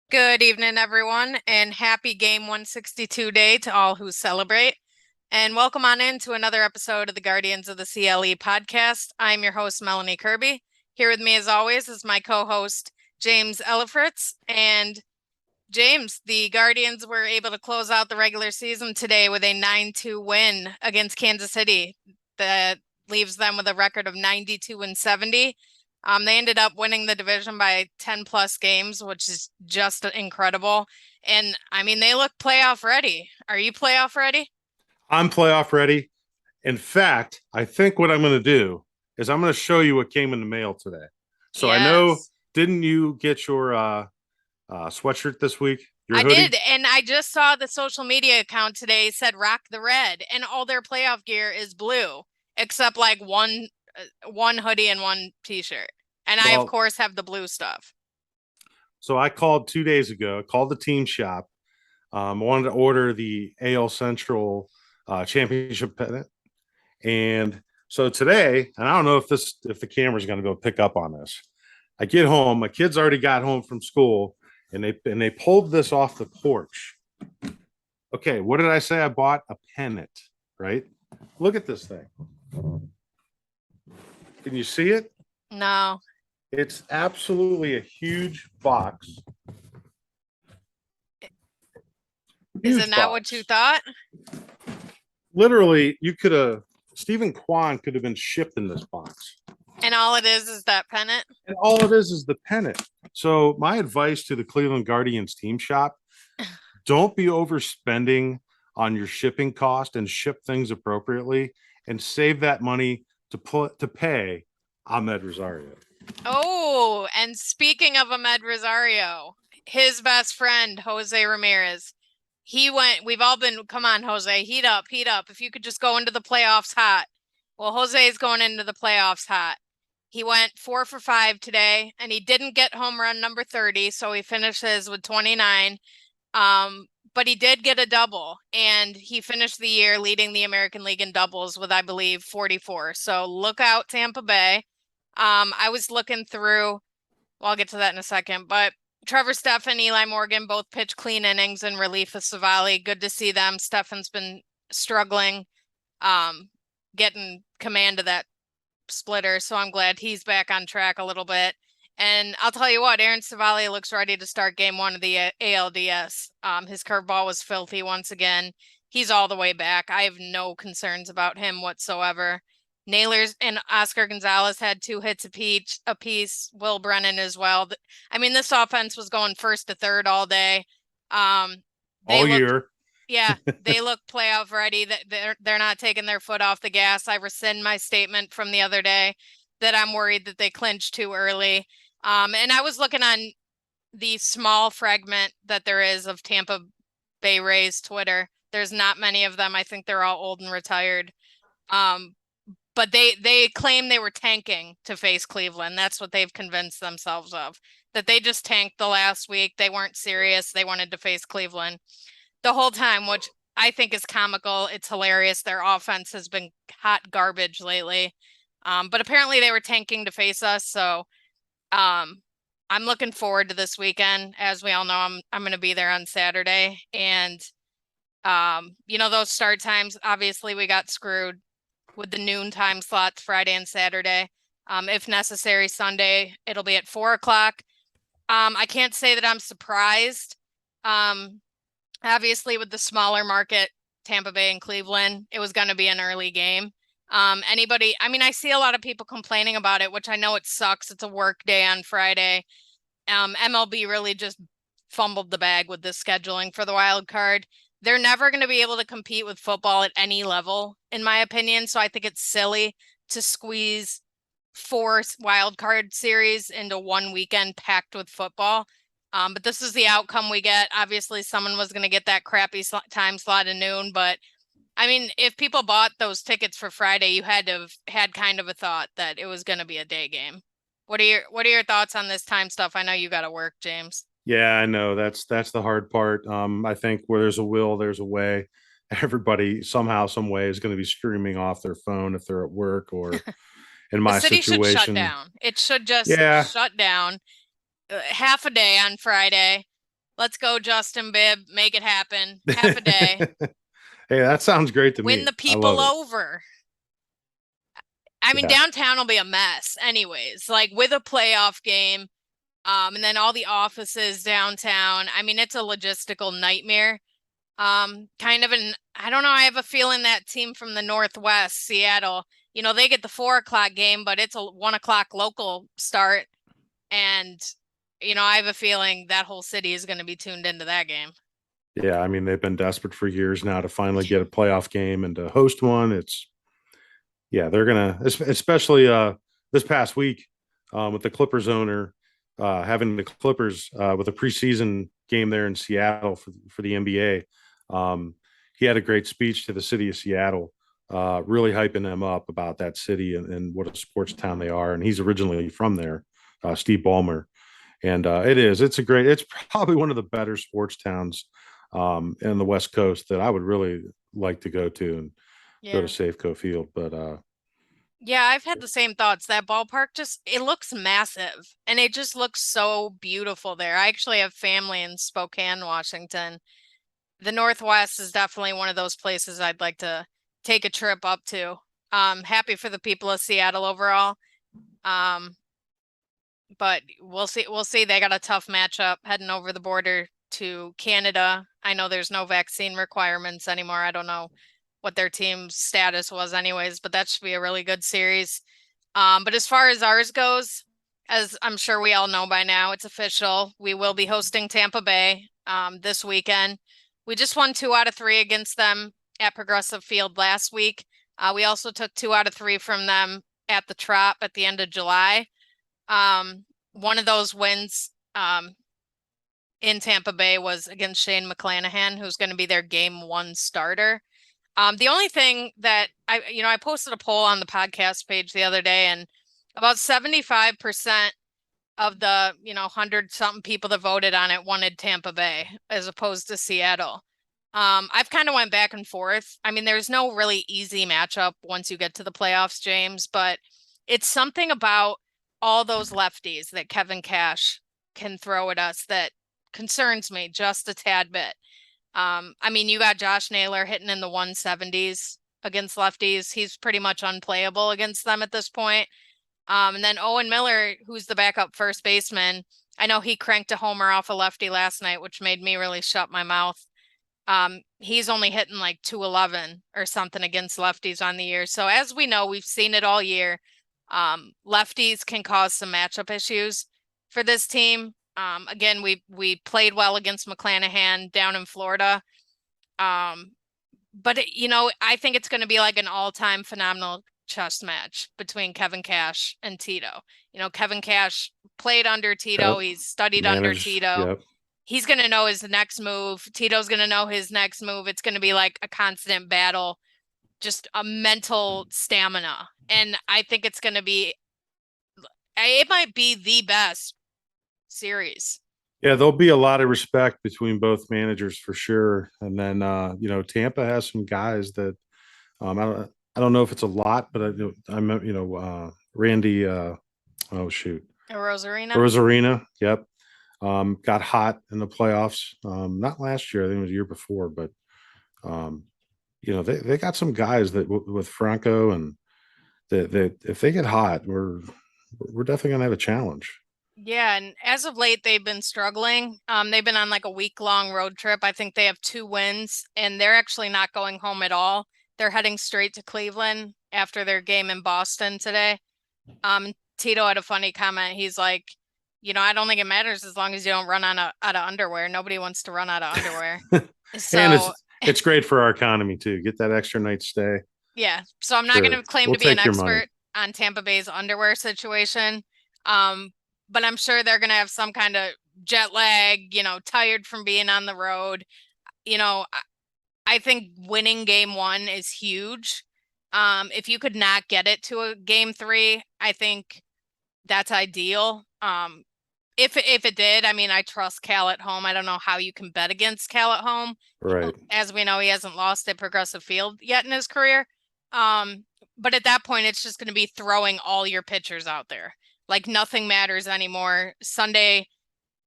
Good evening, everyone, and happy Game 162 day to all who celebrate. And welcome on in to another episode of the Guardians of the CLE podcast. I'm your host, Melanie Kirby. Here with me, as always, is my co host, James Ellifritz. And James, the Guardians were able to close out the regular season today with a 9-2 win against Kansas City that leaves them with a record of 92 and 70. They ended up winning the division by 10 plus games, which is just incredible. And I mean, they look playoff ready. Are you playoff ready? I'm playoff ready. In fact, I think what I'm going to do is I'm going to show you what came in the mail today. So I know, Yes, didn't you get your sweatshirt this week? Your I hoodie? did. And I just saw the social media account today said rock the red, and all their playoff gear is blue, except like one hoodie and one t-shirt. And I, of Well, course, have the blue stuff. so I called 2 days ago, called the team shop. I wanted to order the AL Central championship pennant. And so today, and I don't know if the camera's going to go pick up on this. I get home, my kids already got home from school, and they pulled this off the porch. Okay, what did I say? I bought a pennant, right? Look at this thing. Can you see it? No. It's absolutely a huge box. Is it Huge not what you box. thought? Literally, you could have Stephen Kwan could have been shipped in this box. And all it is that pennant? And all it is the pennant. So my advice to the Cleveland Guardians team shop, don't be overspending on your shipping cost and ship things appropriately and save that money to pay Ahmed Rosario. Oh, and speaking of Ahmed Rosario, his best friend, Jose Ramirez, we've all been, come on, Jose, heat up, heat up. If you could just go into the playoffs hot. Well, Jose is going into the playoffs hot. He went 4 for 5 today, and he didn't get home run number 30, so he finishes with 29. But he did get a double, and he finished the year leading the American League in doubles with, I believe, 44. So look out, Tampa Bay. I was looking through, well, I'll get to that in a second, but Trevor Stephan, Eli Morgan both pitched clean innings in relief of Savali. Good to see them. Stephan's been struggling, um, getting command of that splitter, so I'm glad he's back on track a little bit. And I'll tell you what, Aaron Savali looks ready to start game one of the ALDS. His curveball was filthy once again. He's all the way back. I have no concerns about him whatsoever. Nailers and Oscar Gonzalez had 2 hits apiece. Will Brennan as well. I mean, this offense was going first to third all day. They All looked, year. yeah, they look playoff ready. That they're not taking their foot off the gas. I rescind my statement from the other day that I'm worried that they clinched too early. And I was looking on the small fragment that there is of Tampa Bay Rays Twitter. There's not many of them. I think they're all old and retired. Um, but they claim they were tanking to face Cleveland. That's what they've convinced themselves of. That they just tanked the last week. They weren't serious. They wanted to face Cleveland the whole time, which I think is comical. It's hilarious. Their offense has been hot garbage lately. But apparently they were tanking to face us. So I'm looking forward to this weekend. As we all know, I'm going to be there on Saturday. And those start times, obviously we got screwed with the noon time slots Friday and Saturday. If necessary, Sunday, it'll be at 4 o'clock. I can't say that I'm surprised. Um, Obviously, with the smaller market, Tampa Bay and Cleveland, it was going to be an early game. I mean, I see a lot of people complaining about it, which I know it sucks. It's a work day on Friday. MLB really just fumbled the bag with this scheduling for the wild card. They're never going to be able to compete with football at any level, in my opinion. So I think it's silly to squeeze 4 wild card series into one weekend packed with football. But this is the outcome we get. Obviously, someone was going to get that crappy time slot at noon. But I mean, if people bought those tickets for Friday, you had to have had kind of a thought that it was going to be a day game. What are your thoughts on this time stuff? I know you got to work, James. Yeah, I know that's the hard part. I think where there's a will, there's a way. Everybody somehow, some way is going to be streaming off their phone if they're at work or in The my city should shut situation. down. It should just Yeah, shut down half a day on Friday. Let's go, Justin Bibb. Make it happen. Half a day. Hey, that sounds great to Win me. the I people love it. over. I mean, Yeah. downtown will be a mess anyways, like with a playoff game. And then all the offices downtown. I mean, it's a logistical nightmare. Kind of I don't know, I have a feeling that team from the Northwest, Seattle, they get the 4 o'clock game, but it's a 1 o'clock local start. And, I have a feeling that whole city is going to be tuned into that game. Yeah, I mean they've been desperate for years now to finally get a playoff game and to host one. It's yeah, they're gonna especially this past week with the Clippers owner having the Clippers with a preseason game there in Seattle for the NBA. He had a great speech to the city of Seattle, really hyping them up about that city and what a sports town they are. And he's originally from there, Steve Ballmer, and it's probably one of the better sports towns in the West Coast that I would really like to go to and go to Yeah. Safeco Field. But Yeah, I've had the same thoughts. That ballpark it looks massive and it just looks so beautiful there. I actually have family in Spokane, Washington. The Northwest is definitely one of those places I'd like to take a trip up to. Happy for the people of Seattle overall. Um, but we'll see. We'll see. They got a tough matchup heading over the border to Canada. I know there's no vaccine requirements anymore. I don't know what their team's status was anyways, but that should be a really good series. But as far as ours goes, as I'm sure we all know by now, it's official. We will be hosting Tampa Bay this weekend. We just won 2 out of 3 against them at Progressive Field last week. We also took 2 out of 3 from them at the Trop at the end of July. One of those wins in Tampa Bay was against Shane McClanahan, who's going to be their game 1 starter. The only thing that I posted a poll on the podcast page the other day, and about 75% of the, 100 something people that voted on it wanted Tampa Bay as opposed to Seattle. I've kind of went back and forth. I mean, there's no really easy matchup once you get to the playoffs, James, but it's something about all those lefties that Kevin Cash can throw at us that concerns me just a tad bit. I mean, you got Josh Naylor hitting in the 170s against lefties. He's pretty much unplayable against them at this point. And then Owen Miller, who's the backup first baseman, I know he cranked a homer off a lefty last night, which made me really shut my mouth. He's only hitting like 211 or something against lefties on the year. So as we know, we've seen it all year. Lefties can cause some matchup issues for this team. Again, we played well against McClanahan down in Florida. But I think it's going to be like an all-time phenomenal chess match between Kevin Cash and Tito. Kevin Cash played under Tito. yep, He's studied under manage. Tito. Yep, He's going to know his next move. Tito's going to know his next move. It's going to be like a constant battle, just a mental stamina. And I think it might be the best series. yeah, there'll be a lot of respect between both managers for sure. And then Tampa has some guys that I don't know if it's a lot, but I'm Randy. Oh shoot, Rosarina. Rosarina. Yep. Got hot in the playoffs. Not last year, I think it was the year before, but um, they got some guys that with Franco and that if they get hot, we're definitely gonna have a challenge. Yeah, and as of late, they've been struggling. They've been on like a week-long road trip. I think they have 2 wins, and they're actually not going home at all. They're heading straight to Cleveland after their game in Boston today. Tito had a funny comment. He's like, I don't think it matters as long as you don't run out of underwear. Nobody wants to run out of underwear. And So it's great for our economy too. Get that extra night stay. yeah, so I'm not going Sure, to claim we'll to be an take your money. expert on Tampa Bay's underwear situation. Um, but I'm sure they're going to have some kind of jet lag, tired from being on the road. You know, I think winning game 1 is huge. If you could not get it to a game 3, I think that's ideal. If it did, I mean, I trust Cal at home. I don't know how you can bet against Cal at home. Right. As we know, he hasn't lost at Progressive Field yet in his career. But at that point, it's just going to be throwing all your pitchers out there. Like nothing matters anymore. Sunday,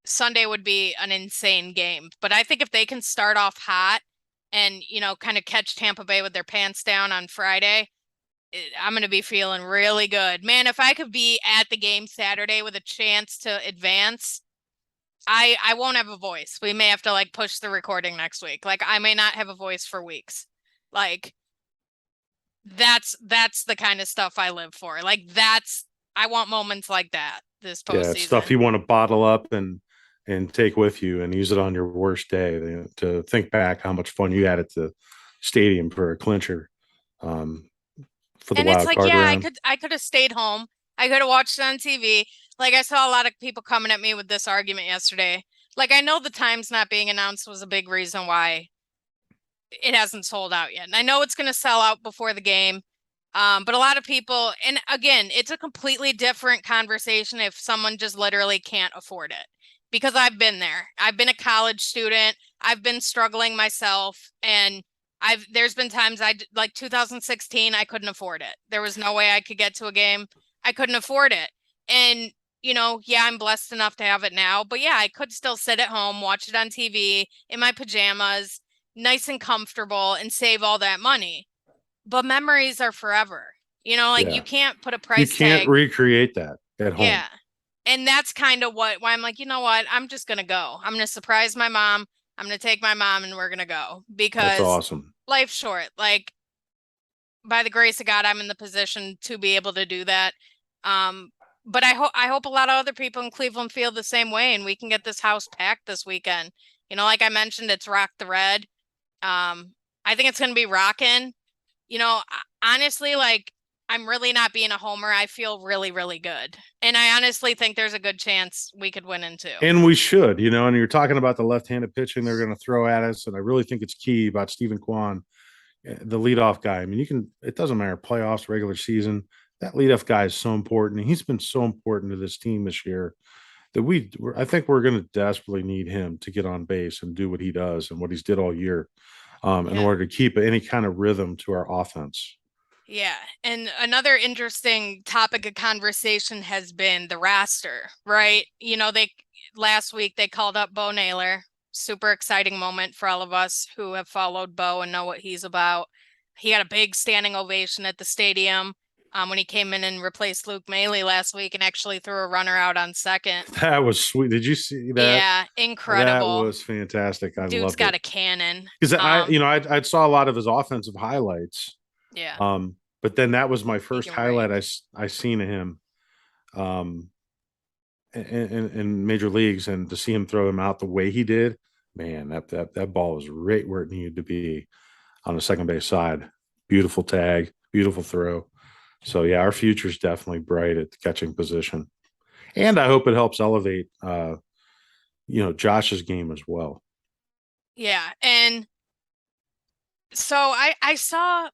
Sunday would be an insane game. But I think if they can start off hot and, kind of catch Tampa Bay with their pants down on Friday, I'm going to be feeling really good. Man, if I could be at the game Saturday with a chance to advance, I won't have a voice. We may have to like push the recording next week. Like I may not have a voice for weeks. Like that's the kind of stuff I live for. Like I want moments like that this Yeah, it's stuff postseason. you want to bottle up and take with you and use it on your worst day to think back how much fun you had at the stadium for a clincher um, for the And it's wild like, card yeah, round. I could have stayed home. I could have watched it on TV. Like I saw a lot of people coming at me with this argument yesterday. Like I know the times not being announced was a big reason why it hasn't sold out yet. And I know it's going to sell out before the game. But a lot of people, and again, it's a completely different conversation if someone just literally can't afford it. Because I've been there. I've been a college student. I've been struggling myself, and there's been times like 2016, I couldn't afford it. There was no way I could get to a game. I couldn't afford it. And, yeah, I'm blessed enough to have it now, but yeah, I could still sit at home, watch it on TV in my pajamas, nice and comfortable, and save all that money. But memories are forever. Like you Yeah, can't put a you price can't tag. recreate that at home. Yeah. And that's kind of why I'm like, you know what? I'm just gonna go. I'm gonna surprise my mom. I'm gonna take my mom and we're gonna go That's because awesome. life's short. Like by the grace of God, I'm in the position to be able to do that. Um, but I hope a lot of other people in Cleveland feel the same way and we can get this house packed this weekend. Like I mentioned, it's Rock the Red. I think it's gonna be rocking. Honestly, like I'm really not being a homer. I feel really, really good. And I honestly think there's a good chance we could win in two. And we should, and you're talking about the left-handed pitching they're going to throw at us, and I really think it's key about Stephen Kwan, the leadoff guy. I mean, it doesn't matter playoffs, regular season. That leadoff guy is so important. He's been so important to this team this year that I think we're going to desperately need him to get on base and do what he does and what he's did all year in Yeah. order to keep any kind of rhythm to our offense. Yeah. And another interesting topic of conversation has been the roster, right? They last week they called up Bo Naylor. Super exciting moment for all of us who have followed Bo and know what he's about. He got a big standing ovation at the stadium when he came in and replaced Luke Maley last week and actually threw a runner out on second. That was sweet. Did you see that? Yeah, That incredible. was fantastic. I Dude's loved got it a cannon. because I saw a lot of his offensive highlights. Yeah, But then that was my he first can highlight rake. I seen of him um, in major leagues, and to see him throw them out the way he did, man, that ball was right where it needed to be on the second base side. Beautiful tag, beautiful throw. So yeah, our future is definitely bright at the catching position, and I hope it helps elevate Josh's game as well. Yeah, and so I saw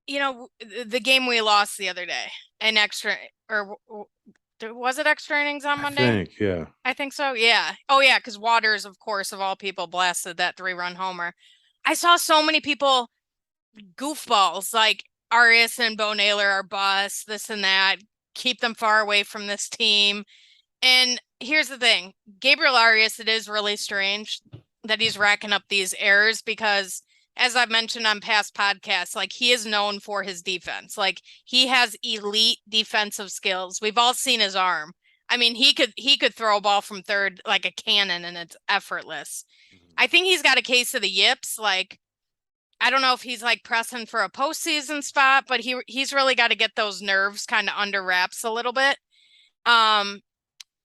the game we lost the other day, an extra or was it extra innings on I Monday? think, yeah, I think so. Yeah. Oh yeah, because Waters, of course, of all people, blasted that 3-run homer. I saw so many people goofballs like Arias and Bo Naylor are bust, this and that. Keep them far away from this team. And here's the thing, Gabriel Arias, it is really strange that he's racking up these errors because, as I've mentioned on past podcasts, like he is known for his defense. Like he has elite defensive skills. We've all seen his arm. I mean, he could throw a ball from third like a cannon and it's effortless. I think he's got a case of the yips. Like I don't know if he's like pressing for a postseason spot, but he's really got to get those nerves kind of under wraps a little bit. Um,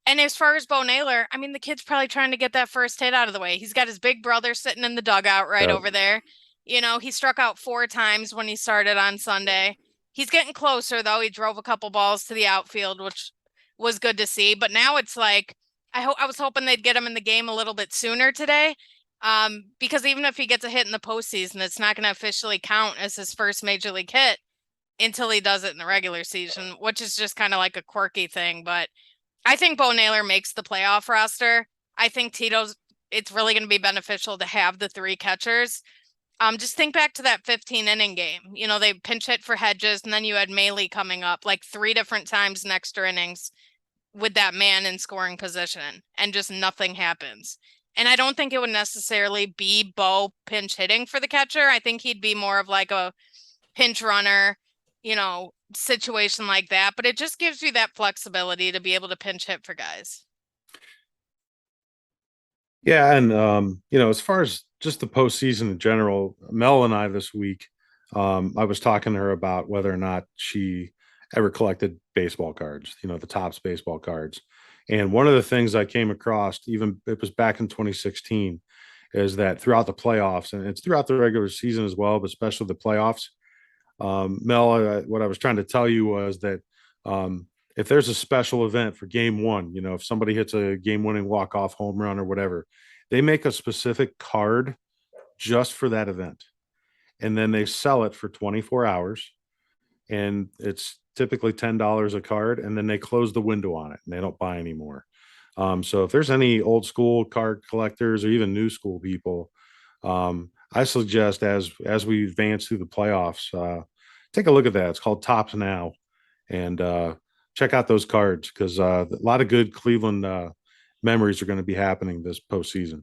and as far as Bo Naylor, I mean, the kid's probably trying to get that first hit out of the way. He's got his big brother sitting in the dugout right yeah. over there. He struck out 4 times when he started on Sunday. He's getting closer, though. He drove a couple balls to the outfield, which was good to see. But now it's like, I was hoping they'd get him in the game a little bit sooner today. Because even if he gets a hit in the postseason, it's not going to officially count as his first major league hit until he does it in the regular season, which is just kind of like a quirky thing. But I think Bo Naylor makes the playoff roster. I think it's really going to be beneficial to have the 3 catchers. Just think back to that 15 inning game. They pinch hit for Hedges and then you had Maley coming up like 3 different times in extra innings. with that man in scoring position and just nothing happens. And I don't think it would necessarily be Bo pinch hitting for the catcher. I think he'd be more of like a pinch runner, situation like that. But it just gives you that flexibility to be able to pinch hit for guys. Yeah, and as far as just the postseason in general, Mel and I this week, I was talking to her about whether or not she ever collected baseball cards, the Topps baseball cards. And one of the things I came across, even it was back in 2016, is that throughout the playoffs, and it's throughout the regular season as well, but especially the playoffs, Mel, what I was trying to tell you was that if there's a special event for game one, if somebody hits a game winning walk off home run or whatever, they make a specific card just for that event. And then they sell it for 24 hours. And it's typically $10 a card. And then they close the window on it and they don't buy anymore. So if there's any old school card collectors or even new school people, I suggest as we advance through the playoffs, take a look at that. It's called Tops Now, and check out those cards because a lot of good Cleveland memories are going to be happening this postseason.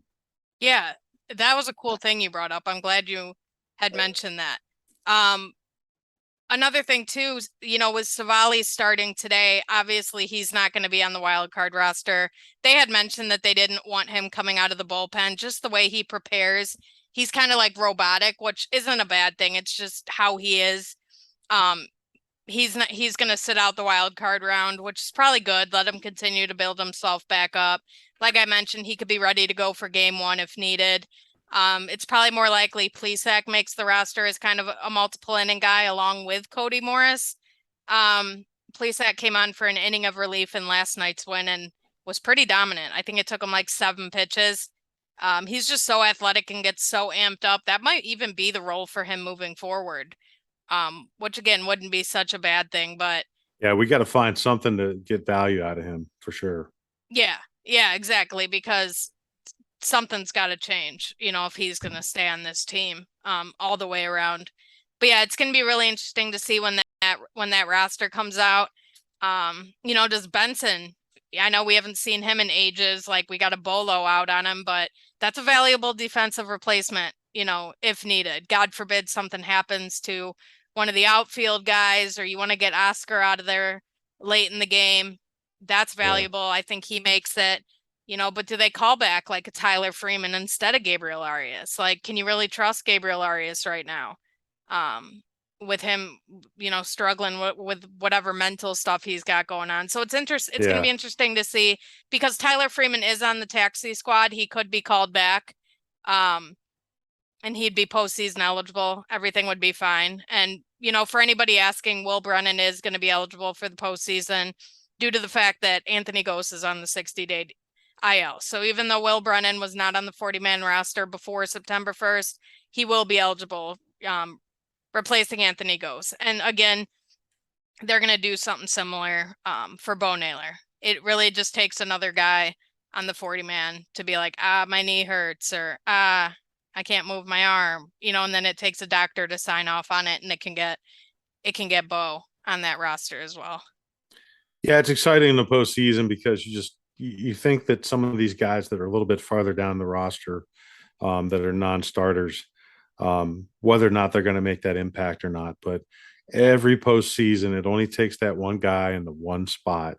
Yeah, that was a cool thing you brought up. I'm glad you had mentioned that. Um, Another thing too, with Savali starting today, obviously he's not going to be on the wild card roster. They had mentioned that they didn't want him coming out of the bullpen, just the way he prepares. He's kind of like robotic, which isn't a bad thing. It's just how he is. Um, he's going to sit out the wild card round, which is probably good. Let him continue to build himself back up. Like I mentioned, he could be ready to go for game one if needed. It's probably more likely Plesac makes the roster as kind of a multiple inning guy along with Cody Morris. Plesac came on for an inning of relief in last night's win and was pretty dominant. I think it took him like 7 pitches. He's just so athletic and gets so amped up. That might even be the role for him moving forward. Which again wouldn't be such a bad thing, but Yeah, we got to find something to get value out of him for sure. yeah, exactly, because something's got to change, if he's going to stay on this team, all the way around. But yeah, it's going to be really interesting to see when that roster comes out. Does Benson? I know we haven't seen him in ages. Like we got a Bolo out on him, but that's a valuable defensive replacement. If needed. God forbid something happens to one of the outfield guys, or you want to get Oscar out of there late in the game. That's Yeah. valuable. I think he makes it. But do they call back like a Tyler Freeman instead of Gabriel Arias? Like, can you really trust Gabriel Arias right now? With him, struggling with whatever mental stuff he's got going on. So it's going to be Yeah. interesting to see because Tyler Freeman is on the taxi squad. He could be called back. And he'd be postseason eligible. Everything would be fine. And, for anybody asking, Will Brennan is going to be eligible for the postseason due to the fact that Anthony Gose is on the 60-day IL. So even though Will Brennan was not on the 40-man roster before September 1st, he will be eligible, replacing Anthony Gose. And again, they're going to do something similar for Bo Naylor. It really just takes another guy on the 40-man to be like, my knee hurts, or I can't move my arm, and then it takes a doctor to sign off on it, and it can get Bo on that roster as well. Yeah, it's exciting in the postseason because you think that some of these guys that are a little bit farther down the roster, that are non-starters, whether or not they're going to make that impact or not. But every postseason, it only takes that one guy in the one spot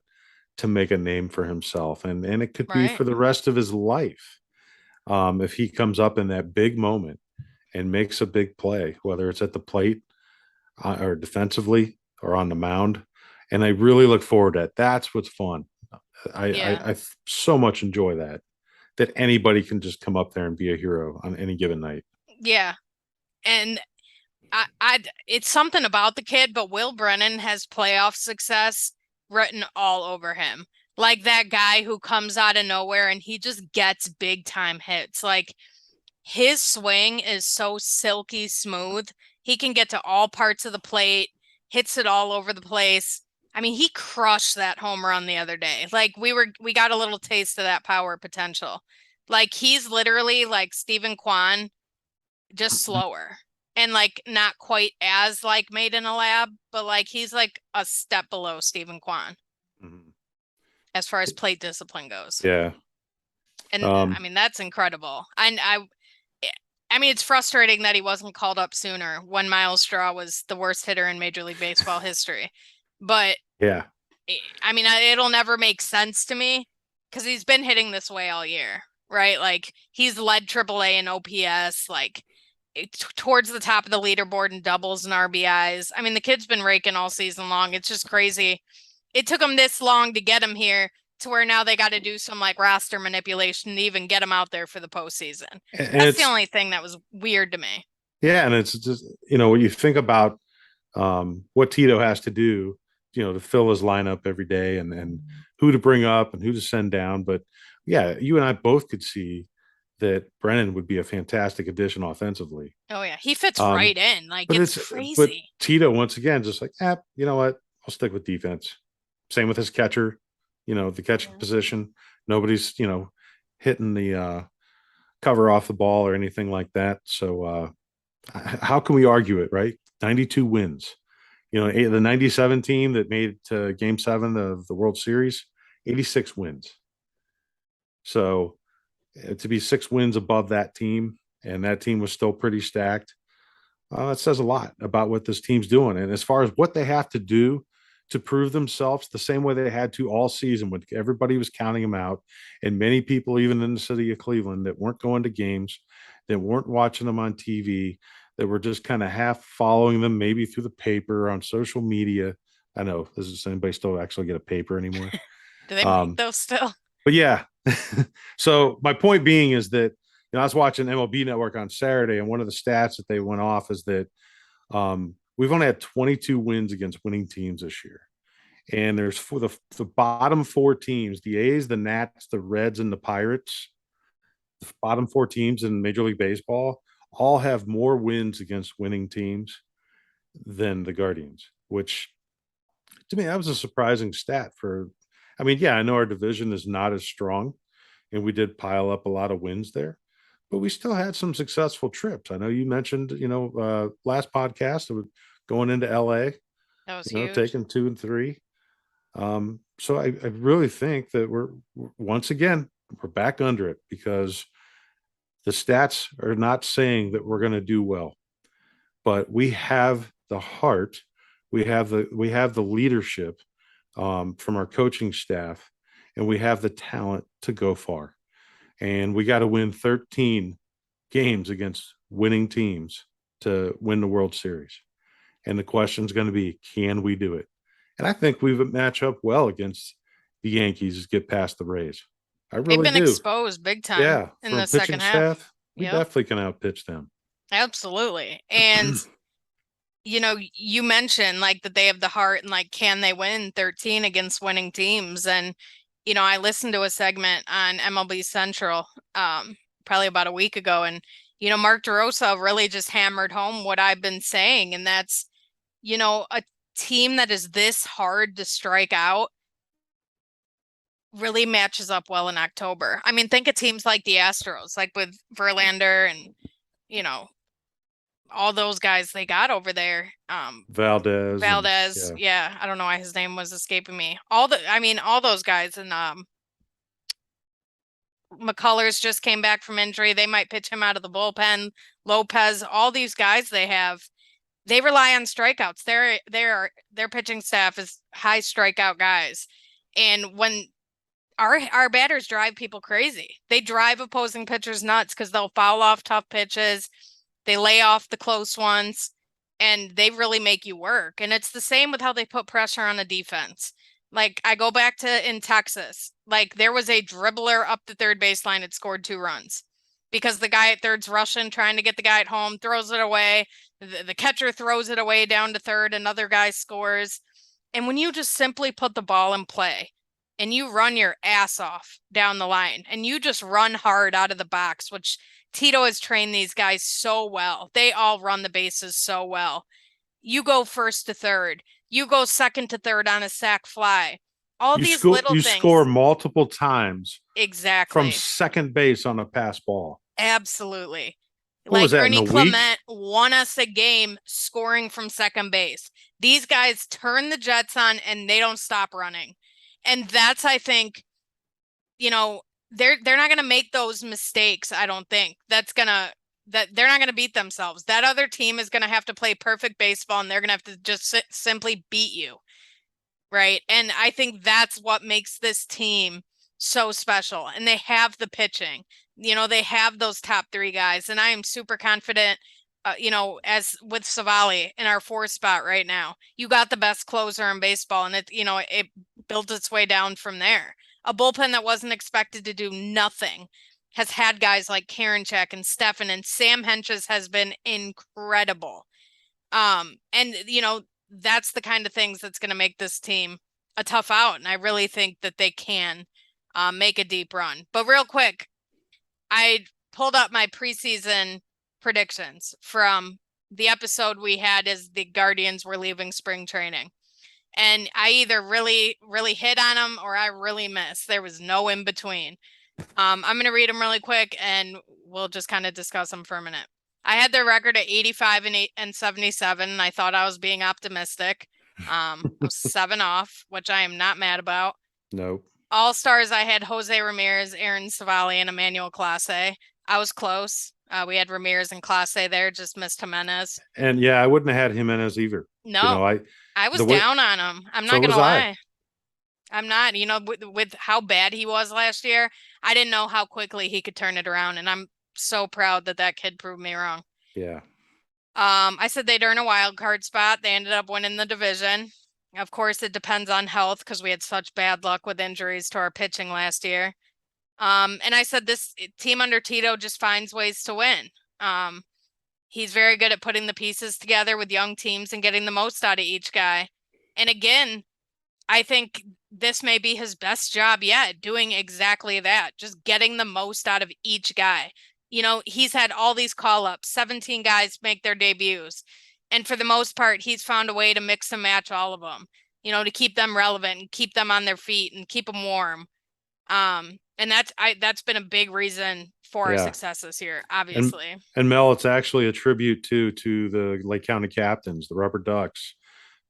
to make a name for himself, and it could be Right. for the rest of his life. If he comes up in that big moment and makes a big play, whether it's at the plate or defensively or on the mound. And I really look forward to that. That's what's fun. Yeah. I so much enjoy that anybody can just come up there and be a hero on any given night. Yeah. And it's something about the kid, but Will Brennan has playoff success written all over him. Like that guy who comes out of nowhere and he just gets big time hits. Like his swing is so silky smooth. He can get to all parts of the plate, hits it all over the place. I mean, he crushed that home run the other day. Like we got a little taste of that power potential. Like he's literally like Stephen Kwan, just slower and like not quite as like made in a lab, but like he's like a step below Stephen Kwan. Mhm. as far as plate discipline goes. Yeah. And I mean, that's incredible. I mean, it's frustrating that he wasn't called up sooner when Miles Straw was the worst hitter in Major League Baseball history. But Yeah. I mean, it'll never make sense to me because he's been hitting this way all year, right? Like he's led AAA in OPS, like towards the top of the leaderboard in doubles and RBIs. I mean, the kid's been raking all season long. It's just crazy. It took him this long to get him here to where now they got to do some like roster manipulation to even get him out there for the postseason. And That's the it's, only thing that was weird to me. yeah. And it's just, when you think about what Tito has to do, to fill his lineup every day and who to bring up and who to send down. But yeah, you and I both could see that Brennan would be a fantastic addition offensively. Oh yeah, he fits Um, right in. Like but it's but crazy. Tito once again just like, you know what? I'll stick with defense. Same with his catcher. The catching position. Nobody's hitting the cover off the ball or anything like that. So how can we argue it? Right? 92 wins. The 97 team that made it to game 7 of the World Series, 86 wins. So to be 6 wins above that team, and that team was still pretty stacked, it says a lot about what this team's doing. And as far as what they have to do to prove themselves, the same way they had to all season when everybody was counting them out, and many people, even in the city of Cleveland, that weren't going to games, that weren't watching them on TV, that were just kind of half following them, maybe through the paper, on social media. I know, does anybody still actually get a paper anymore? Do they make Um, those still? but yeah, so my point being is that I was watching MLB Network on Saturday, and one of the stats that they went off is that we've only had 22 wins against winning teams this year, and there's for the bottom 4 teams: the A's, the Nats, the Reds, and the Pirates. The bottom 4 teams in Major League Baseball all have more wins against winning teams than the Guardians, which to me that was a surprising stat. I mean, yeah, I know our division is not as strong, and we did pile up a lot of wins there, but we still had some successful trips. I know you mentioned, last podcast going into LA, That was huge. taking 2 and 3. So I really think that once again, we're back under it because the stats are not saying that we're going to do well, but we have the heart, we have the leadership from our coaching staff, and we have the talent to go far. And we got to win 13 games against winning teams to win the World Series. And the question is going to be, can we do it? And I think we would match up well against the Yankees, get past the Rays. I They've really been do. exposed big time Yeah, in from the pitching second half. staff, we Yep, definitely can outpitch them. absolutely. And you mentioned like that they have the heart and like can they win 13 against winning teams? And I listened to a segment on MLB Central probably about a week ago, and Mark DeRosa really just hammered home what I've been saying, and that's a team that is this hard to strike out really matches up well in October. I mean, think of teams like the Astros, like with Verlander and you know all those guys they got over there. Valdez and Valdez, yeah, yeah, I don't know why his name was escaping me. I mean, all those guys, and McCullers just came back from injury. They might pitch him out of the bullpen. Lopez, all these guys they have, they rely on strikeouts. Their pitching staff is high strikeout guys, and when our batters drive people crazy, they drive opposing pitchers nuts because they'll foul off tough pitches, they lay off the close ones, and they really make you work. And it's the same with how they put pressure on a defense. Like I go back to in Texas, like there was a dribbler up the third baseline that scored 2 runs because the guy at third's rushing, trying to get the guy at home, throws it away. The catcher throws it away down to third, another guy scores. And when you just simply put the ball in play and you run your ass off down the line and you just run hard out of the box, which Tito has trained these guys so well. They all run the bases so well. You go first to third. You go second to third on a sac fly. All these little you score things. multiple times from Exactly. second base on a pass ball. Absolutely. What was Like that in Ernie a week? Clement won us a game scoring from second base. These guys turn the Jets on and they don't stop running. And that's, I think, you know, they're not going to make those mistakes. I don't think that they're not going to beat themselves. That other team is going to have to play perfect baseball, and they're going to have to just simply beat you. Right. And I think that's what makes this team so special. And they have the pitching, they have those top three guys. And I am super confident, as with Savali in our fourth spot right now. You got the best closer in baseball, and it built its way down from there. A bullpen that wasn't expected to do nothing has had guys like Karinchak and Stefan, and Sam Henches has been incredible. And that's the kind of things that's going to make this team a tough out. And I really think that they can make a deep run. But real quick, I pulled up my preseason predictions from the episode we had as the Guardians were leaving spring training. And I either really, really hit on them or I really missed. There was no in between. I'm going to read them really quick and we'll just kind of discuss them for a minute. I had their record at 85 and 77. And I thought I was being optimistic. I was 7 off, which I am not mad about. Nope. All stars, I had Jose Ramirez, Aaron Savali, and Emmanuel Clase. I was close. We had Ramirez and Clase there, just missed Jimenez. And yeah, I wouldn't have had Jimenez either. No, I was down on him. I'm not gonna lie. I'm not. With how bad he was last year, I didn't know how quickly he could turn it around, and I'm so proud that kid proved me wrong. Yeah. I said they'd earn a wild card spot. They ended up winning the division. Of course, it depends on health because we had such bad luck with injuries to our pitching last year. And I said this team under Tito just finds ways to win. He's very good at putting the pieces together with young teams and getting the most out of each guy. And again, I think this may be his best job yet, doing exactly that, just getting the most out of each guy. He's had all these call-ups, 17 guys make their debuts. And for the most part, he's found a way to mix and match all of them, to keep them relevant and keep them on their feet and keep them warm. And that's been a big reason for our success this year, obviously. And Mel, it's actually a tribute to the Lake County Captains, the Rubber Ducks,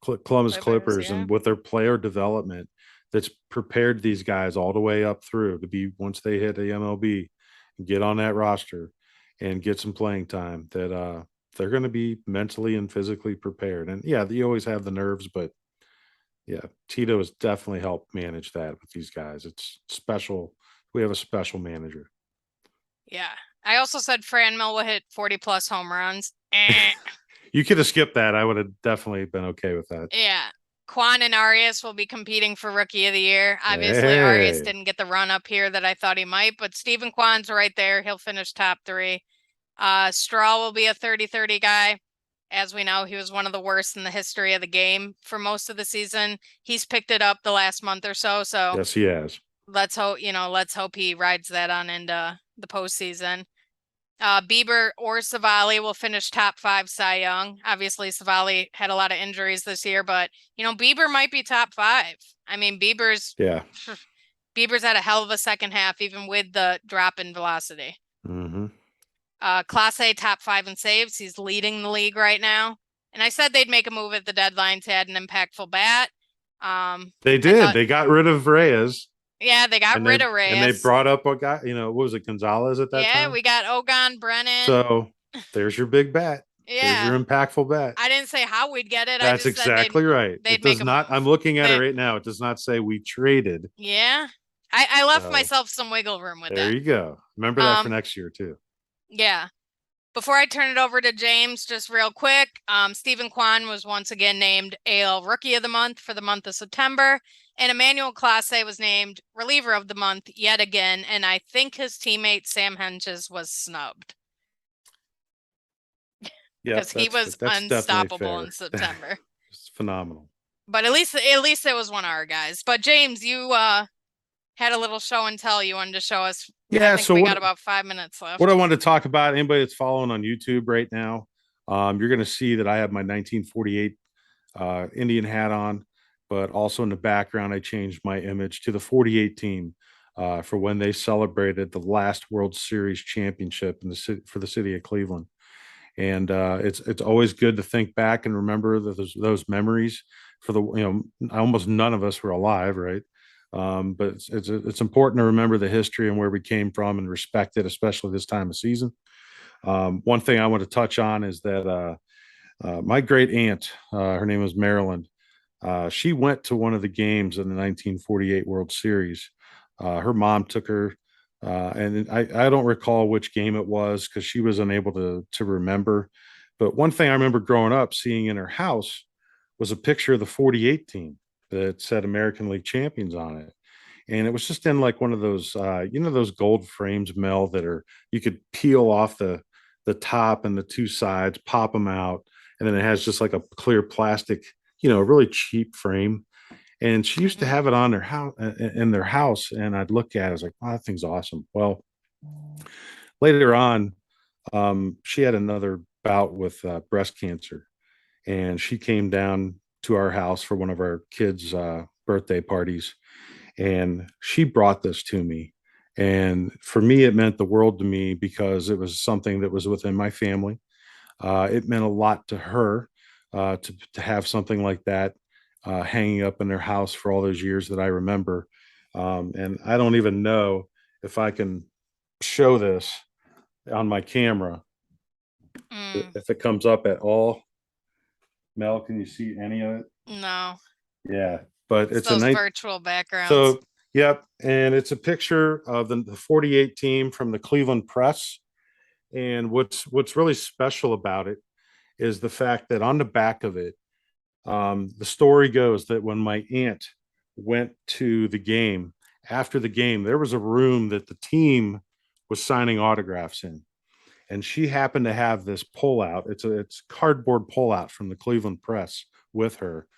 Columbus Clippers, and with their player development that's prepared these guys all the way up through to be, once they hit the MLB, get on that roster and get some playing time, that they're going to be mentally and physically prepared. And yeah, you always have the nerves, but yeah, Tito has definitely helped manage that with these guys. It's special. We have a special manager. Yeah. I also said Franmil will hit 40 plus home runs. You could have skipped that. I would have definitely been okay with that. Yeah. Quan and Arias will be competing for Rookie of the Year. Obviously, Arias didn't get the run up here that I thought he might, but Stephen Kwan's right there. He'll finish top 3. Straw will be a 30-30 guy. As we know, he was one of the worst in the history of the game for most of the season. He's picked it up the last month or so. So yes, he has. Let's hope he rides that on into the postseason. Bieber or Savali will finish top 5 Cy Young. Obviously, Savali had a lot of injuries this year, but Bieber might be top 5. I mean, Bieber's had a hell of a second half, even with the drop in velocity. Mm-hmm. Class A top 5 in saves. He's leading the league right now. And I said they'd make a move at the deadline to add an impactful bat. They did. They got rid of Reyes. Yeah, they got rid of Reyes. And they brought up a guy, what was it, Gonzalez at that time? Yeah, we got Ogon, Brennan. So there's your big bat. Yeah. There's your impactful bat. I didn't say how we'd get it. That's exactly right. It does not, I'm looking at it right now. It does not say we traded. Yeah. I left myself some wiggle room with that. There you go. Remember that for next year too. Yeah. Before I turn it over to James, just real quick, Stephen Kwan was once again named AL Rookie of the Month for the month of September, and Emmanuel Clase was named Reliever of the Month yet again, and I think his teammate Sam Henches was snubbed. Yeah, because he was unstoppable in September. It's phenomenal. But at least it was one of our guys. But James, you had a little show and tell you wanted to show us. Yeah, so we got about 5 minutes left. What I wanted to talk about, anybody that's following on YouTube right now, you're going to see that I have my 1948 Indian hat on, but also in the background, I changed my image to the 48 team for when they celebrated the last World Series championship in the city, for the city of Cleveland. And it's always good to think back and remember those memories. For the almost none of us were alive, right? But it's important to remember the history and where we came from and respect it, especially this time of season. One thing I want to touch on is that my great aunt, her name was Marilyn. She went to one of the games in the 1948 World Series. Her mom took her, and I don't recall which game it was because she was unable to remember. But one thing I remember growing up seeing in her house was a picture of the 48 team that said American League champions on it. And it was just in like one of those, those gold frames, Mel, that are you could peel off the top and the two sides, pop them out, and then it has just like a clear plastic, really cheap frame. And she used to Hmm. have it on their house in their house, and I'd look at it, I was like, wow, that thing's awesome. Well, later on, she had another bout with breast cancer, and she came down to our house for one of our kids' birthday parties, and she brought this to me. And for me, it meant the world to me because it was something that was within my family. It meant a lot to her to have something like that hanging up in their house for all those years that I remember. And I don't even know if I can show this on my camera Mm, if it comes up at all. Mel, can you see any of it? no, Yeah, but it's it's a those night. virtual backgrounds. So, yep, and it's a picture of the 48 team from the Cleveland Press. And what's really special about it is the fact that on the back of it, the story goes that when my aunt went to the game, after the game, there was a room that the team was signing autographs in. And she happened to have this pullout. It's cardboard pullout from the Cleveland Press with her.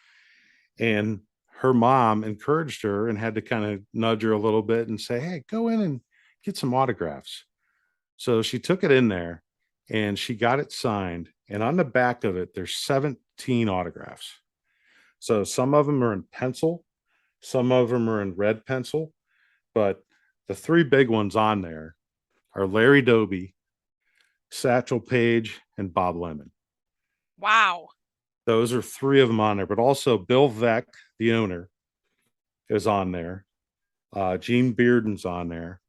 And her mom encouraged her and had to kind of nudge her a little bit and say, hey, go in and get some autographs. So she took it in there and she got it signed. And on the back of it, there's 17 autographs. So some of them are in pencil, some of them are in red pencil, but the three big ones on there are Larry Doby, Satchel Paige, and Bob Lemon. Wow. Those are three of them on there, but also Bill Veeck, the owner, is on there. Gene Bearden's on there.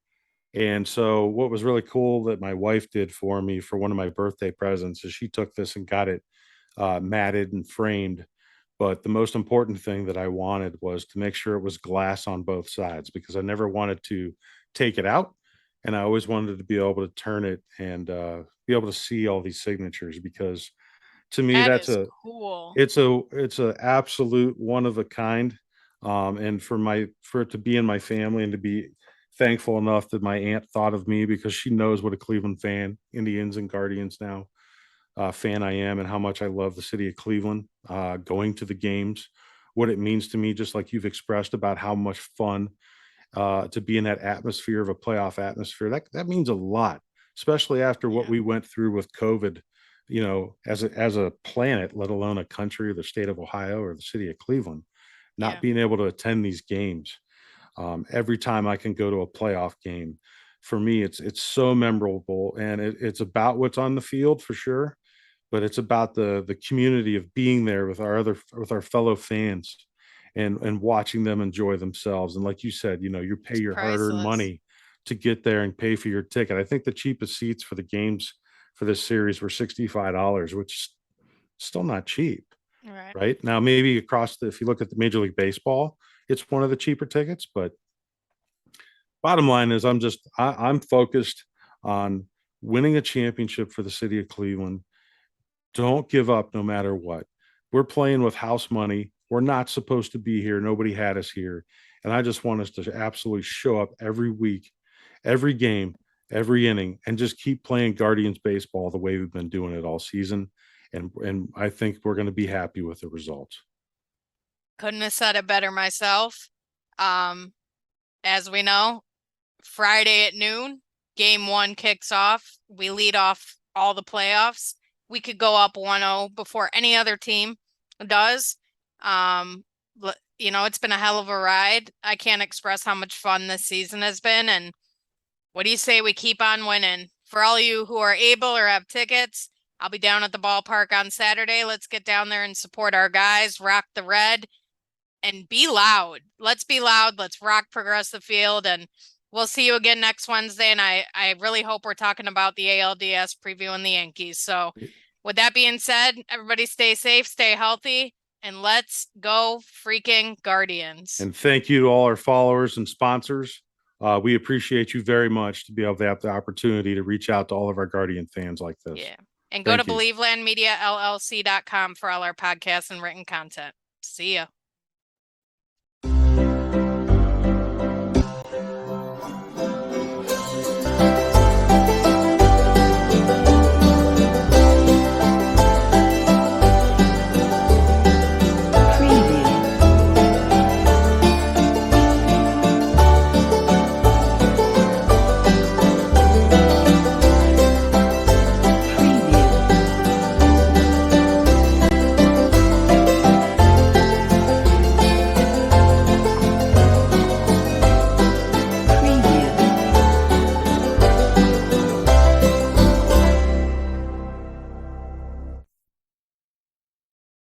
And so, what was really cool that my wife did for me for one of my birthday presents is she took this and got it matted and framed. But the most important thing that I wanted was to make sure it was glass on both sides because I never wanted to take it out. And I always wanted to be able to turn it and be able to see all these signatures because to me, That that's is a cool. it's a absolute one of a kind. And for it to be in my family and to be thankful enough that my aunt thought of me because she knows what a Cleveland fan, Indians and Guardians now fan I am, and how much I love the city of Cleveland, going to the games, what it means to me, just like you've expressed about how much fun to be in that atmosphere of a playoff atmosphere. That means a lot, especially after what Yeah. we went through with COVID. As a planet, let alone a country, or the state of Ohio, or the city of Cleveland, not Yeah. being able to attend these games. Every time I can go to a playoff game, for me, it's so memorable, and it's about what's on the field for sure, but it's about the community of being there with our fellow fans and watching them enjoy themselves. And like you said, you pay It's your hard-earned priceless. money to get there and pay for your ticket. I think the cheapest seats for the games for this series were $65, which is still not cheap, Right. right? Now maybe if you look at the Major League Baseball, it's one of the cheaper tickets, but bottom line is I'm focused on winning a championship for the city of Cleveland. Don't give up no matter what. We're playing with house money. We're not supposed to be here. Nobody had us here. And I just want us to absolutely show up every week, every game, every inning, and just keep playing Guardians baseball the way we've been doing it all season. And I think we're going to be happy with the results. Couldn't have said it better myself. Um, as we know, Friday at noon, game one kicks off. We lead off all the playoffs. We could go up 1-0 before any other team does. Um, it's been a hell of a ride. I can't express how much fun this season has been. And what do you say we keep on winning? For all you who are able or have tickets, I'll be down at the ballpark on Saturday. Let's get down there and support our guys, rock the red. and be loud. Let's be loud. Let's rock Progressive Field, and we'll see you again next Wednesday. And I really hope we're talking about the ALDS previewing the Yankees. So with that being said, everybody stay safe, stay healthy, and let's go freaking Guardians. And thank you to all our followers and sponsors. We appreciate you very much to be able to have the opportunity to reach out to all of our Guardian fans like this. Yeah. And go Thank to you. BelieveLandMediaLLC.com for all our podcasts and written content. See ya.